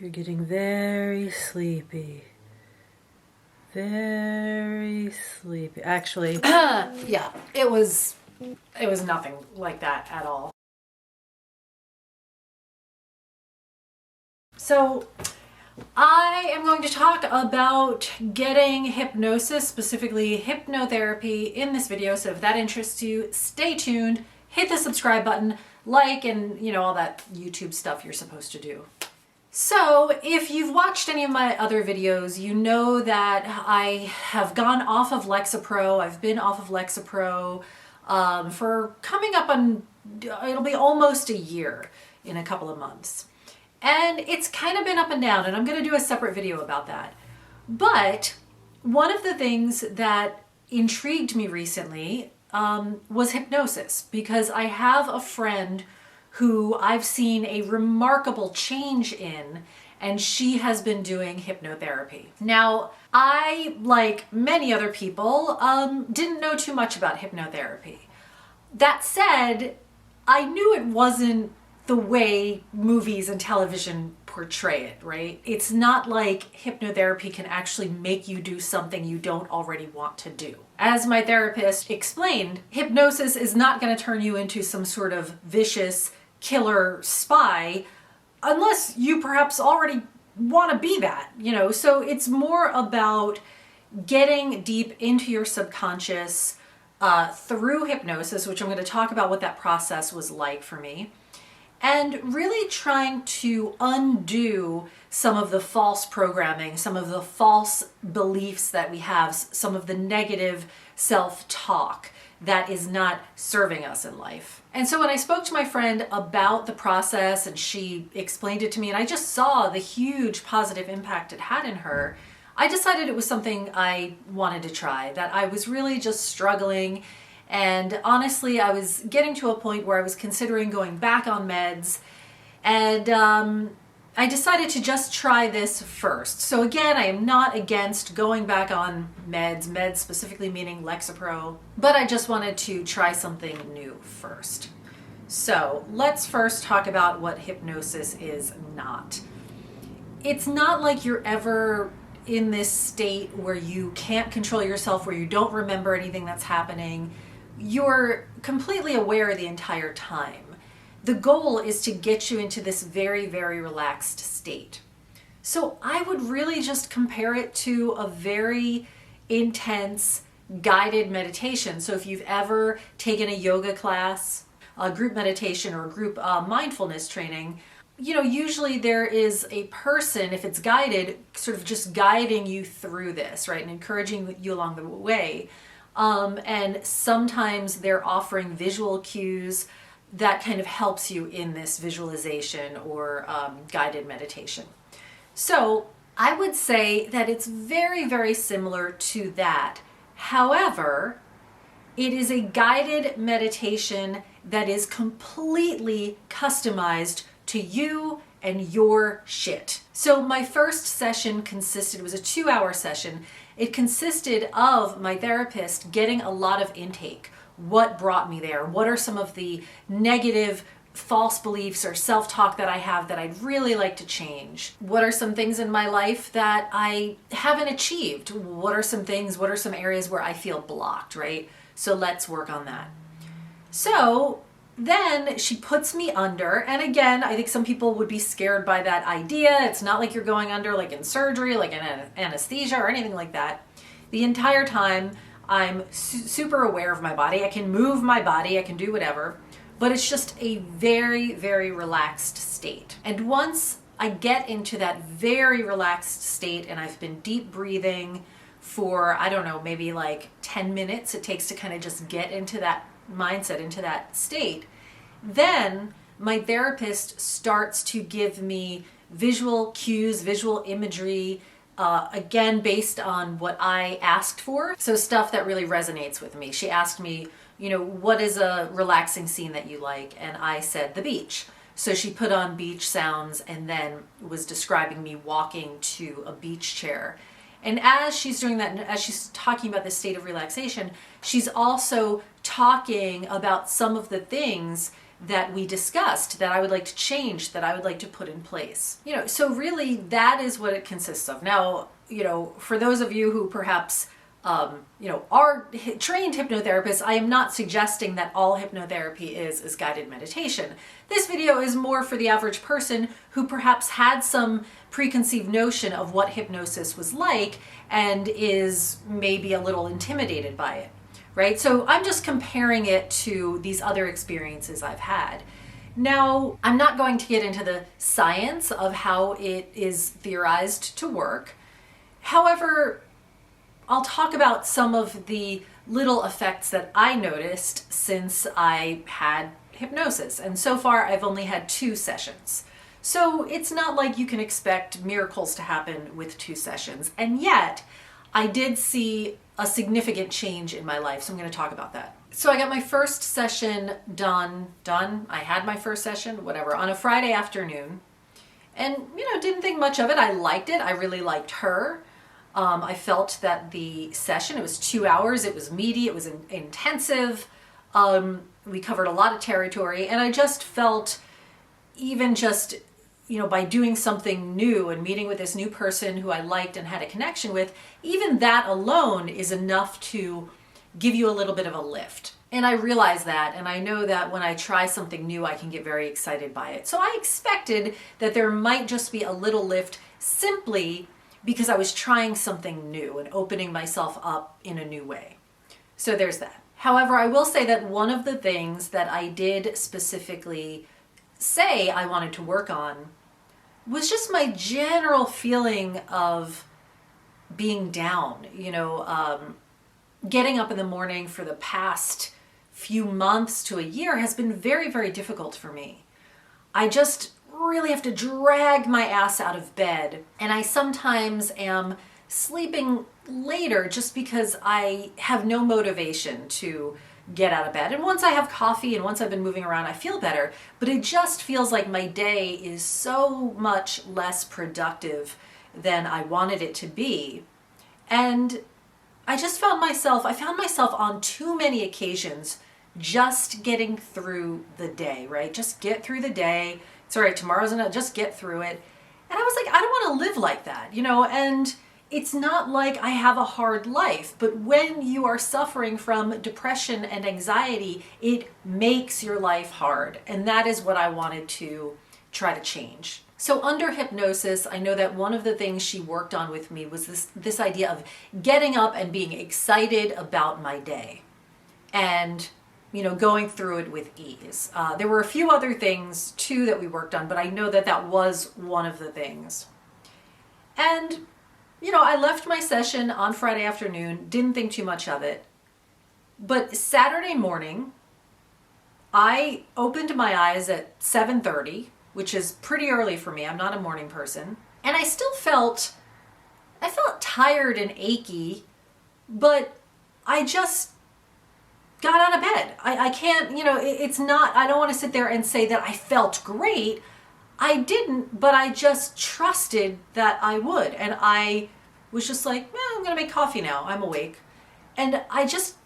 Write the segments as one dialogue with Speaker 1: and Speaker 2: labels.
Speaker 1: You're getting very sleepy. Very sleepy. Actually,
Speaker 2: yeah, it was nothing like that at all. So I am going to talk about getting hypnosis, specifically hypnotherapy, in this video. So if that interests you, stay tuned, hit the subscribe button, like, and all that YouTube stuff you're supposed to do. So if you've watched any of my other videos, you know that I have gone off of Lexapro. I've been off of Lexapro for coming up on, it'll be almost a year in a couple of months. And it's kind of been up and down, and I'm going to do a separate video about that. But one of the things that intrigued me recently was hypnosis, because I have a friend who I've seen a remarkable change in, and she has been doing hypnotherapy. Now, I, like many other people, didn't know too much about hypnotherapy. That said, I knew it wasn't the way movies and television portray it, right? It's not like hypnotherapy can actually make you do something you don't already want to do. As my therapist explained, hypnosis is not going to turn you into some sort of vicious killer spy unless you perhaps already want to be that, So it's more about getting deep into your subconscious through hypnosis, which I'm going to talk about what that process was like for me, and really trying to undo some of the false programming, some of the false beliefs that we have, some of the negative self-talk that is not serving us in life. And so when I spoke to my friend about the process and she explained it to me and I just saw the huge positive impact it had in her, I decided it was something I wanted to try, that I was really just struggling. And honestly, I was getting to a point where I was considering going back on meds, and I decided to just try this first. So again, I am not against going back on meds specifically meaning Lexapro, but I just wanted to try something new first. So let's first talk about what hypnosis is not. It's not like you're ever in this state where you can't control yourself, where you don't remember anything that's happening. You're completely aware the entire time. The goal is to get you into this very, very relaxed state. So I would really just compare it to a very intense guided meditation. So if you've ever taken a yoga class, a group meditation, or a group mindfulness training, usually there is a person, if it's guided, sort of just guiding you through this, right? And encouraging you along the way. And sometimes they're offering visual cues that kind of helps you in this visualization or guided meditation. So I would say that it's very, very similar to that. However, it is a guided meditation that is completely customized to you and your shit. So my first session it was a 2-hour session. It consisted of my therapist getting a lot of intake. What brought me there? What are some of the negative false beliefs or self-talk that I have that I'd really like to change? What are some things in my life that I haven't achieved? What are some areas where I feel blocked, right? So let's work on that. So then she puts me under, and again, I think some people would be scared by that idea. It's not like you're going under like in surgery, like in anesthesia or anything like that. The entire time, I'm super aware of my body. I can move my body, I can do whatever, but it's just a very, very relaxed state. And once I get into that very relaxed state and I've been deep breathing for, I don't know, maybe like 10 minutes it takes to kind of just get into that mindset, into that state, then my therapist starts to give me visual cues, visual imagery, again, based on what I asked for. So stuff that really resonates with me. She asked me, what is a relaxing scene that you like? And I said the beach. So she put on beach sounds and then was describing me walking to a beach chair. And as she's doing that, and as she's talking about this state of relaxation, she's also talking about some of the things that we discussed that I would like to change, that I would like to put in place. So really that is what it consists of. Now, for those of you who perhaps are trained hypnotherapists, I am not suggesting that all hypnotherapy is guided meditation. This video is more for the average person who perhaps had some preconceived notion of what hypnosis was like and is maybe a little intimidated by it, right? So I'm just comparing it to these other experiences I've had. Now, I'm not going to get into the science of how it is theorized to work. However, I'll talk about some of the little effects that I noticed since I had hypnosis. And so far, I've only had 2 sessions. So it's not like you can expect miracles to happen with 2 sessions. And yet, I did see a significant change in my life. So I'm going to talk about that. So I got my first session done. I had my first session, whatever, on a Friday afternoon. And, didn't think much of it. I liked it. I really liked her. I felt that the session, it was 2 hours, it was meaty, it was intensive. We covered a lot of territory, and I just felt even just, by doing something new and meeting with this new person who I liked and had a connection with, even that alone is enough to give you a little bit of a lift. And I realize that, and I know that when I try something new, I can get very excited by it. So I expected that there might just be a little lift simply because I was trying something new and opening myself up in a new way. So there's that. However, I will say that one of the things that I did specifically say I wanted to work on was just my general feeling of being down. Getting up in the morning for the past few months to a year has been very, very difficult for me. I just really have to drag my ass out of bed, and I sometimes am sleeping later just because I have no motivation to get out of bed. And once I have coffee and once I've been moving around, I feel better, but it just feels like my day is so much less productive than I wanted it to be. And I found myself on too many occasions just getting through the day, right? Just get through the day. It's all right, tomorrow's enough, just get through it. And I was like, I don't want to live like that, and it's not like I have a hard life, but when you are suffering from depression and anxiety, it makes your life hard. And that is what I wanted to try to change. So under hypnosis, I know that one of the things she worked on with me was this idea of getting up and being excited about my day. And going through it with ease. There were a few other things too that we worked on, but I know that was one of the things. And, I left my session on Friday afternoon, didn't think too much of it. But Saturday morning, I opened my eyes at 7:30, which is pretty early for me. I'm not a morning person. And I still felt tired and achy, but I just got out of bed. I can't, it's not, I don't want to sit there and say that I felt great. I didn't, but I just trusted that I would. And I was just like, I'm going to make coffee now. I'm awake. And I just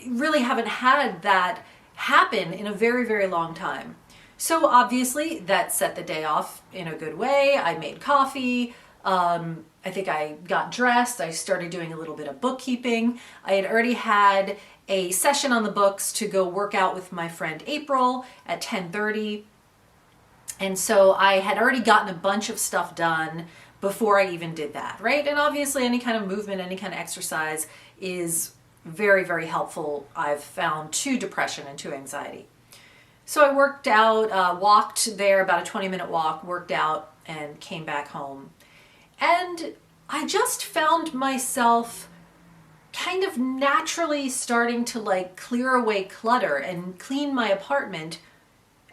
Speaker 2: really haven't had that happen in a very, very long time. So obviously that set the day off in a good way. I made coffee. I think I got dressed. I started doing a little bit of bookkeeping. I had already had a session on the books to go work out with my friend April at 10:30. And so I had already gotten a bunch of stuff done before I even did that, right? And obviously any kind of movement, any kind of exercise is very, very helpful, I've found, to depression and to anxiety. So I worked out, walked there, about a 20-minute walk, worked out, and came back home. And I just found myself kind of naturally starting to clear away clutter and clean my apartment.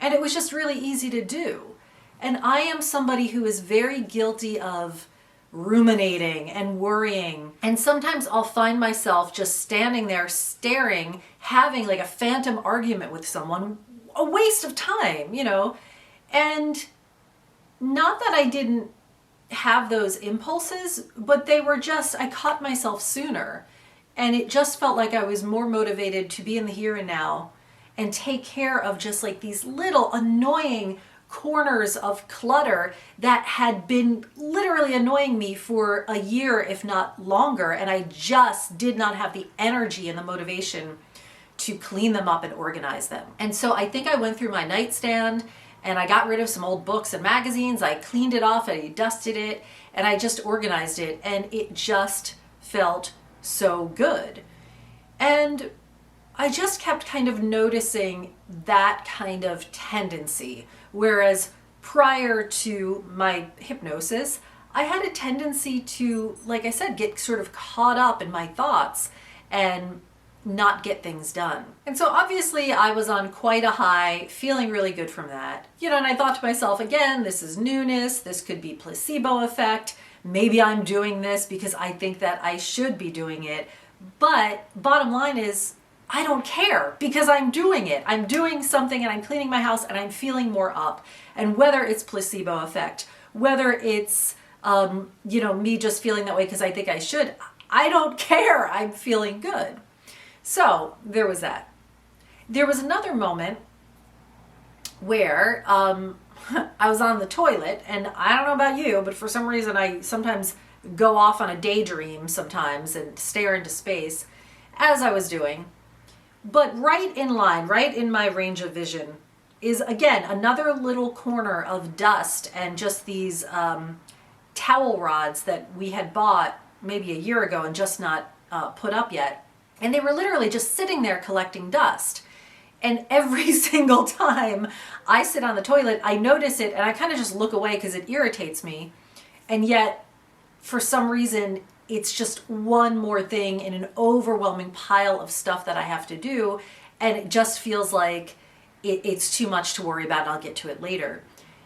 Speaker 2: And it was just really easy to do. And I am somebody who is very guilty of ruminating and worrying. And sometimes I'll find myself just standing there staring, having a phantom argument with someone, a waste of time, And not that I didn't have those impulses, but they were just, I caught myself sooner. And it just felt like I was more motivated to be in the here and now and take care of just like these little annoying corners of clutter that had been literally annoying me for a year, if not longer. And I just did not have the energy and the motivation to clean them up and organize them. And so I think I went through my nightstand and I got rid of some old books and magazines. I cleaned it off, I dusted it, and I just organized it. And it just felt so good. And I just kept kind of noticing that kind of tendency. Whereas prior to my hypnosis, I had a tendency to, like I said, get sort of caught up in my thoughts and not get things done. And so obviously I was on quite a high, feeling really good from that. And I thought to myself, again, this is newness. This could be placebo effect. Maybe I'm doing this because I think that I should be doing it. But bottom line is, I don't care because I'm doing it. I'm doing something and I'm cleaning my house and I'm feeling more up. And whether it's placebo effect, whether it's, me just feeling that way because I think I should, I don't care. I'm feeling good. So there was that. There was another moment where I was on the toilet, and I don't know about you, but for some reason I sometimes go off on a daydream sometimes and stare into space, as I was doing. But right in line, right in my range of vision, is again another little corner of dust and just these towel rods that we had bought maybe a year ago and just not put up yet. And they were literally just sitting there collecting dust. And every single time I sit on the toilet, I notice it and I kind of just look away because it irritates me. And yet, for some reason, it's just one more thing in an overwhelming pile of stuff that I have to do. And it just feels like it's too much to worry about. I'll get to it later.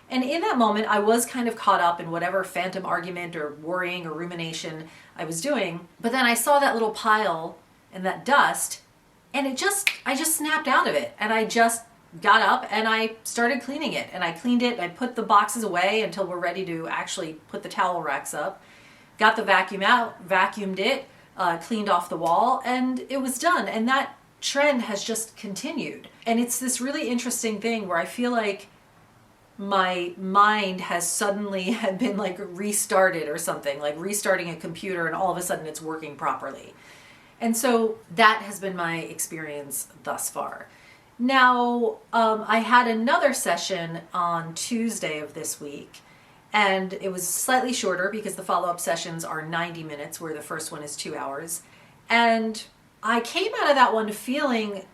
Speaker 2: And in that moment, I was kind of caught up in whatever phantom argument or worrying or rumination I was doing. But then I saw that little pile and that dust, and I just snapped out of it. And I just got up and I started cleaning it. And I cleaned it. I put the boxes away until we're ready to actually put the towel racks up. Got the vacuum out, vacuumed it, cleaned off the wall, and it was done. And that trend has just continued. And it's this really interesting thing where I feel like my mind has suddenly had been like restarted or something, like restarting a computer, and all of a sudden it's working properly. And so that has been my experience thus far. Now, I had another session on Tuesday of this week, and it was slightly shorter because the follow-up sessions are 90 minutes, where the first one is 2 hours. And I came out of that one feeling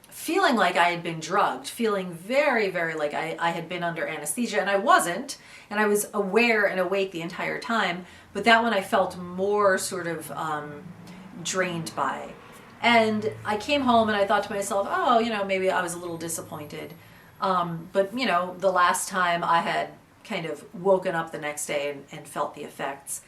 Speaker 2: like I had been drugged, feeling very, very like I had been under anesthesia, and I wasn't, and I was aware and awake the entire time, but that one I felt more sort of drained by. And I came home and I thought to myself, maybe I was a little disappointed. But the last time I had kind of woken up the next day and felt the effects.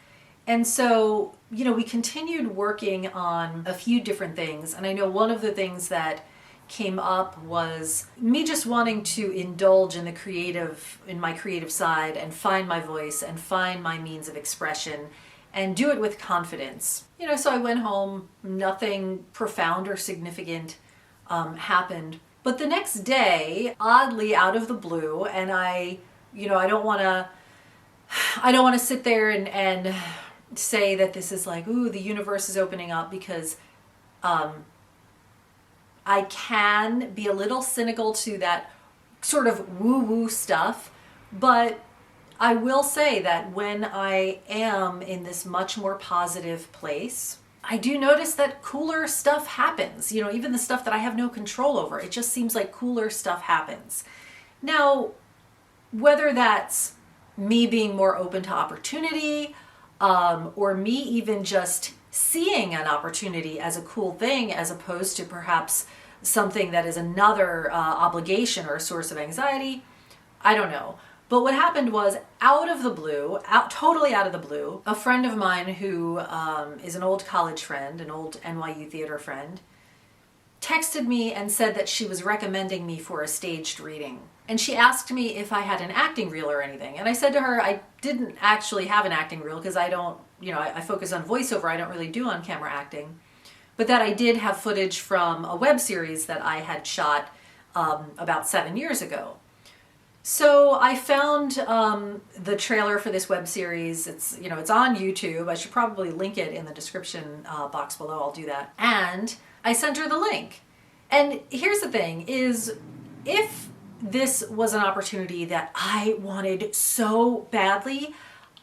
Speaker 2: And so, we continued working on a few different things. And I know one of the things that came up was me just wanting to indulge in my creative side and find my voice and find my means of expression and do it with confidence. So I went home, nothing profound or significant happened. But the next day, oddly out of the blue, and I don't want to sit there and say that this is like, ooh, the universe is opening up, because I can be a little cynical to that sort of woo-woo stuff, but I will say that when I am in this much more positive place, I do notice that cooler stuff happens. Even the stuff that I have no control over, it just seems like cooler stuff happens. Now, whether that's me being more open to opportunity, or me even just seeing an opportunity as a cool thing as opposed to perhaps something that is another obligation or a source of anxiety, I don't know. But what happened was, totally out of the blue, a friend of mine who is an old college friend, an old NYU theater friend, texted me and said that she was recommending me for a staged reading. And she asked me if I had an acting reel or anything. And I said to her, I didn't actually have an acting reel because I don't, I focus on voiceover. I don't really do on-camera acting. But that I did have footage from a web series that I had shot about 7 years ago. So I found the trailer for this web series. It's, you know, it's on YouTube. I should probably link it in the description box below. I'll do that. And I sent her the link. And here's the thing is, if this was an opportunity that I wanted so badly,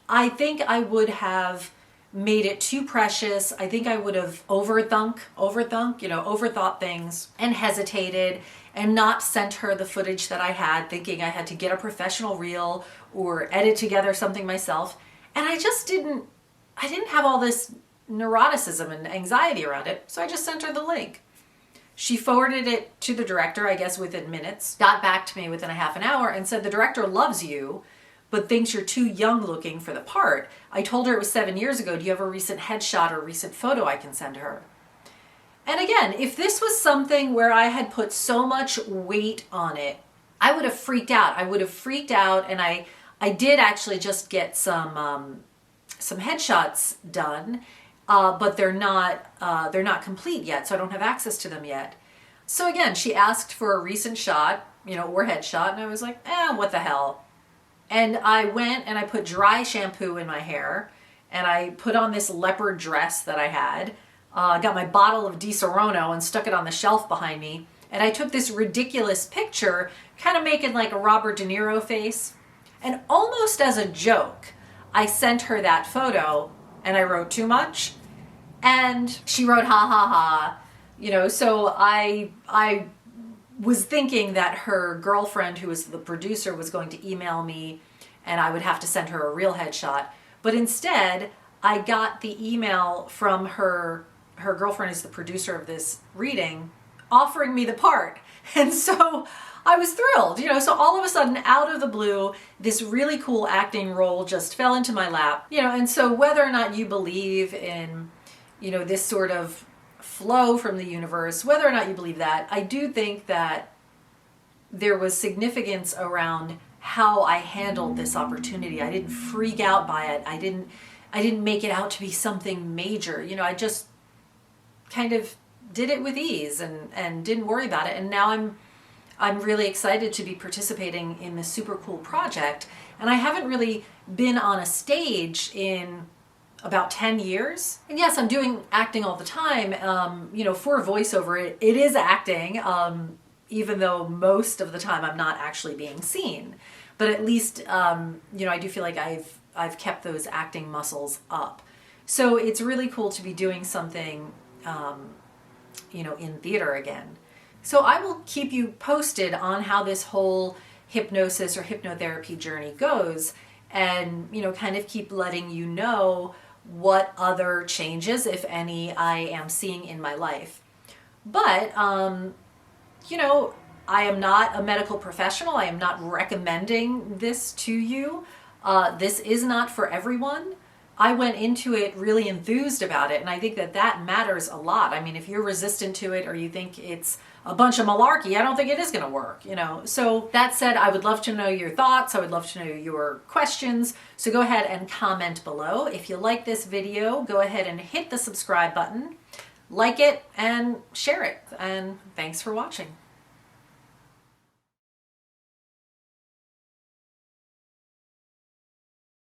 Speaker 2: I think I would have made it too precious. I think I would have overthunk, overthought things and hesitated and not sent her the footage that I had, thinking I had to get a professional reel or edit together something myself. And I didn't have all this neuroticism and anxiety around it. So I just sent her the link. She forwarded it to the director, I guess within minutes, got back to me within a half an hour and said, the director loves you, but thinks you're too young looking for the part. I told her it was 7 years ago. Do you have a recent headshot or recent photo I can send her? And again, if this was something where I had put so much weight on it, I would have freaked out. And I did actually just get some headshots done, but they're not complete yet, so I don't have access to them yet. So again, she asked for a recent shot, or headshot, and I was like, what the hell? And I went and I put dry shampoo in my hair, and I put on this leopard dress that I had. Got my bottle of Di Serono and stuck it on the shelf behind me. And I took this ridiculous picture, kind of making like a Robert De Niro face. And almost as a joke, I sent her that photo and I wrote too much. And she wrote, ha ha ha. So I was thinking that her girlfriend, who was the producer, was going to email me and I would have to send her a real headshot. But instead, I got the email from her girlfriend, is the producer of this reading, offering me the part. And so I was thrilled, so all of a sudden, out of the blue, this really cool acting role just fell into my lap, and so whether or not you believe in, this sort of flow from the universe, whether or not you believe that, I do think that there was significance around how I handled this opportunity. I didn't freak out by it. I didn't make it out to be something major. I just kind of did it with ease and didn't worry about it. And now I'm really excited to be participating in this super cool project. And I haven't really been on a stage in about 10 years. And yes, I'm doing acting all the time. For voiceover, it is acting, even though most of the time I'm not actually being seen. But at least, I do feel like I've kept those acting muscles up. So it's really cool to be doing something, in theater again. So I will keep you posted on how this whole hypnosis or hypnotherapy journey goes, and, kind of keep letting you know what other changes, if any, I am seeing in my life. But, I am not a medical professional. I am not recommending this to you. This is not for everyone. I went into it really enthused about it, and I think that matters a lot. I mean, if you're resistant to it or you think it's a bunch of malarkey, I don't think it is going to work, So that said, I would love to know your thoughts. I would love to know your questions. So go ahead and comment below. If you like this video, go ahead and hit the subscribe button, like it, and share it. And thanks for watching.